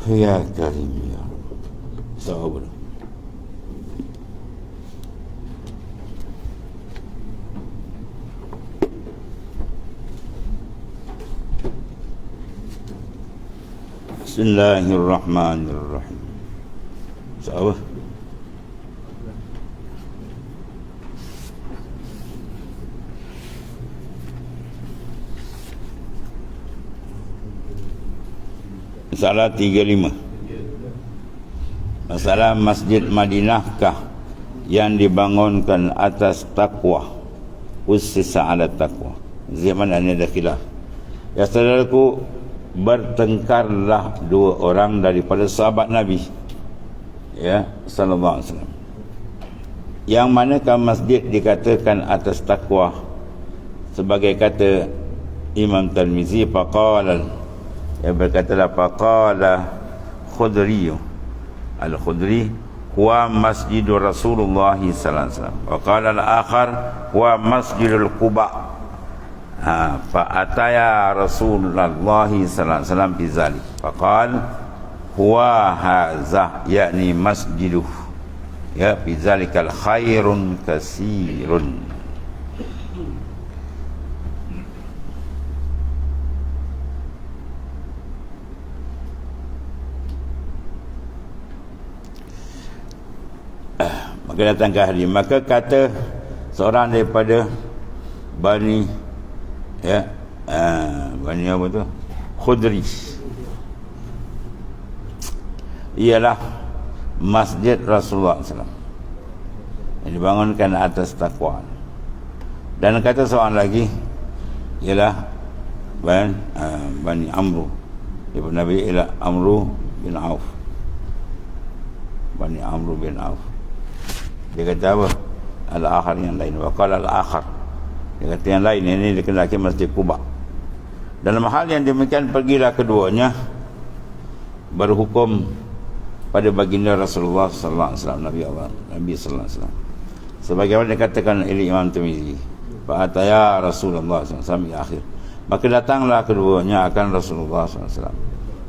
Ya Karim ya Sabar. Bismillahirrahmanirrahim. Sabar. Masalah 35. Masalah Masjid Madinahkah yang dibangunkan atas takwa, ussisa ala takwa. Zaman ini ada khilaf. Ya saudaraku, bertengkarlah dua orang daripada sahabat Nabi, ya sallallahu alaihi wasallam, yang manakah masjid dikatakan atas takwa. Sebagai kata Imam Tirmizi, faqala, yang berkatalah faqala Khudri, Al-Khudri, huwa masjidur Rasulullah sallallahu alaihi wasallam, wa qala al-akhar huwa masjidul Quba. Fa ataya Rasulullah sallallahu alaihi wasallam bi zalik faqal huwa hadza, yakni masjiduh, ya bi zalikal khairun katsirun. Maka datang ke hari, maka kata seorang daripada Bani, ya Bani apa tu, Khudri, ialah masjid Rasulullah SAW yang dibangunkan atas takwa. Dan kata seorang lagi ialah Bani Amru, ibu Nabi ialah Amru bin Auf, Bani Amru bin Auf. Dia kata apa? Al-akhar, yang lain. Waqala al-akhar, dia kata yang lain ini dikenalkan Masjid Quba. Dalam hal yang demikian, pergilah keduanya berhukum pada baginda Rasulullah sallallahu alaihi wasallam, Nabi sallallahu alaihi wasallam, sebagaimana dikatakan oleh Imam Tirmizi, fa'ataya Rasulullah sallallahu alaihi wasallam akhir, maka datanglah keduanya akan Rasulullah sallallahu alaihi wasallam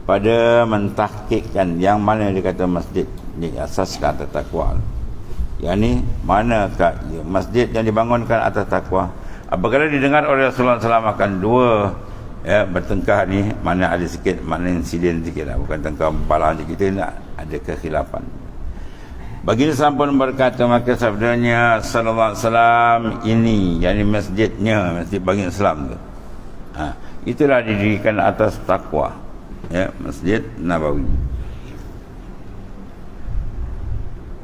pada mentahqiqkan yang mana dikata masjid diasaskan atas takwa, yakni manakah masjid yang dibangunkan atas takwa. Apabila didengar oleh Rasulullah SAW akan dua, ya, bertengkar ni, mana ada sikit, mana insiden sikit lah, bukan tengkar balahan kita, nak ada kekhilafan. Baginda sampun berkata, maka sabdanya sallallahu alaihi wasallam ini, yakni masjidnya, masjid baginda Islam tu, itulah didirikan atas takwa, ya, Masjid Nabawi.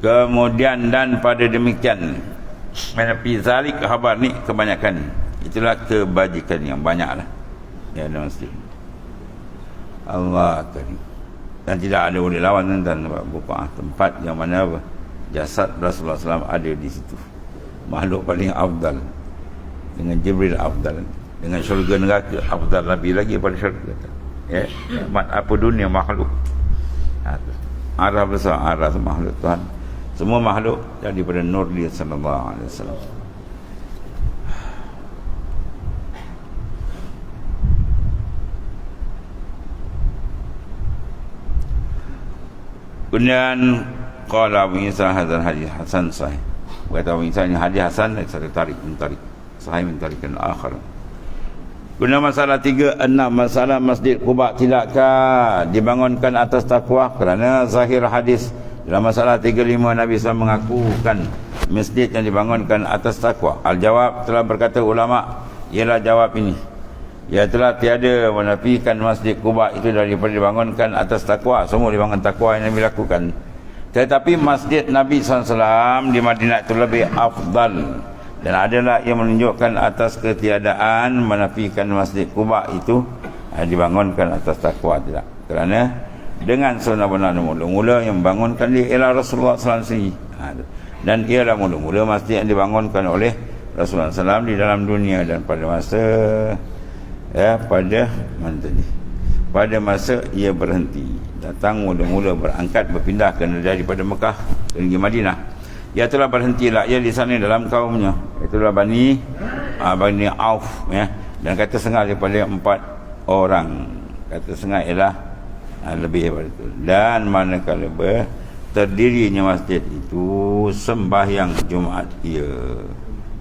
Kemudian dan pada demikian, menepi zalik khabar ni kebanyakan, itulah kebajikan yang banyak lah, ya, dalam masjid. Allah Karim. Dan tidak ada boleh lawan dan buka tempat yang mana apa, jasad Rasulullah SAW ada di situ. Makhluk paling afdal, dengan Jibril afdal, dengan syurga neraka afdal, Nabi lagi pada syurga, ya. Apa dunia makhluk, arah besar, arah makhluk Tuhan, semua makhluk daripada nur dia sallallahu alaihi wasallam. Kemudian qala Abu Isa hadzal hadis hasan sahih. Kata Abu Isa, ini hadis hasan, satu tarik sahih min tarikan akhar. Kemudian masalah 36, masalah Masjid Quba tidakkah dibangunkan atas takwa, kerana zahir hadis. Dalam masalah 35, Nabi SAW mengakukan masjid yang dibangunkan atas takwa. Al-jawab, telah berkata ulama, ialah jawab ini, ia telah tiada menafikan Masjid Quba itu daripada dibangunkan atas takwa. Semua dibangun takwa yang Nabi lakukan. Tetapi masjid Nabi SAW di Madinah itu lebih afdal, dan adalah yang menunjukkan atas ketiadaan menafikan Masjid Quba itu dibangunkan atas takwa. Tidak, kerana dengan sunnah benar mula-mula yang membangunkan dia ialah Rasulullah SAW, dan ialah mula-mula masjid yang dibangunkan oleh Rasulullah SAW di dalam dunia. Dan pada masa, ya, pada masa ia berhenti, datang mula-mula berangkat berpindah daripada Mekah ke negeri Madinah, ia telah berhentilah ia di sana dalam kaumnya, itulah Bani Auf, ya. Dan kata setengah daripada 4 orang, kata setengah ialah lebih daripada itu. Dan manakala terdirinya masjid itu sembahyang Jumaat ia,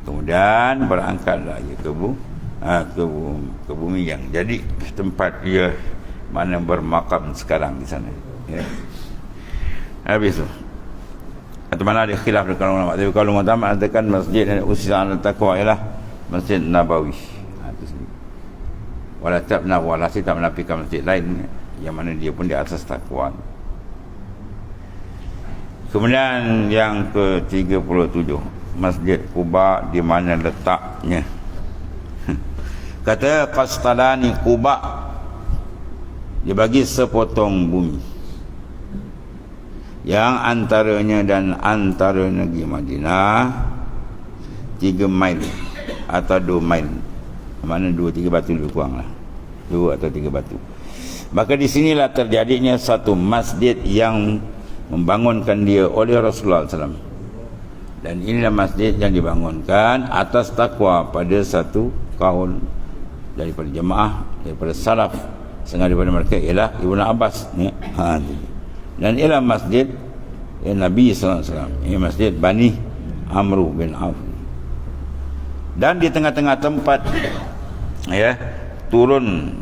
kemudian berangkatlah ia ke bumi yang jadi tempat ia mana bermakam sekarang di sana, ya. Habis tu atau mana ada khilaf di kalangan ulama, tapi kalau ulama mengatakan masjid yang usisan taqwa ialah Masjid Nabawi. Itu sendiri. Tak menafikan masjid lain yang mana dia pun di atas takwa. Kemudian yang ke-37, Masjid Quba, di mana letaknya. Kata Qastalani, Quba dibagi sepotong bumi yang antaranya dan antara negeri Madinah 3 mil atau 2 mil, mana 2-3 batu lebih kurang lah, 2 atau 3 batu. Maka di sinilah terjadinya satu masjid yang membangunkan dia oleh Rasulullah SAW. Dan inilah masjid yang dibangunkan atas takwa pada satu kaul daripada jemaah, daripada salaf, setengah daripada mereka ialah Ibnu Abbas, ya. Dan ialah masjid Nabi SAW, ini masjid Bani Amru bin Auf. Dan di tengah-tengah tempat, ya, turun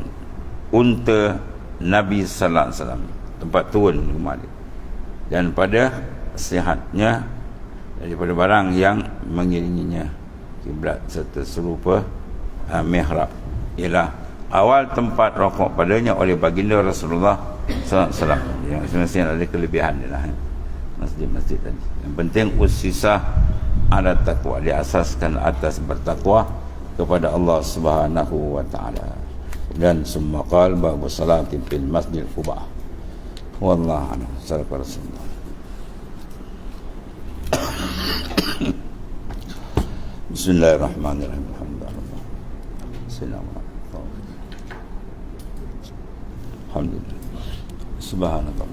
unta Nabi sallallahu alaihi wasallam, tempat turun kemari. Dan pada sihatnya daripada barang yang mengiringinya, kiblat serta serupa mihrab, ialah awal tempat rokok padanya oleh baginda Rasulullah sallallahu alaihi wasallam. Yang semestinya ada kelebihan dia lah, masjid-masjid tadi. Yang penting usisah ala taqwa, diasaskan atas bertakwa kepada Allah Subhanahu wa taala. Dan summa qala babu salati fil masjid Quba. Wallahu a'lam. Sallallahu Rasulullah. Bismillahirrahmanirrahim. Alhamdulillah. Alhamdulillah. Subhanallah.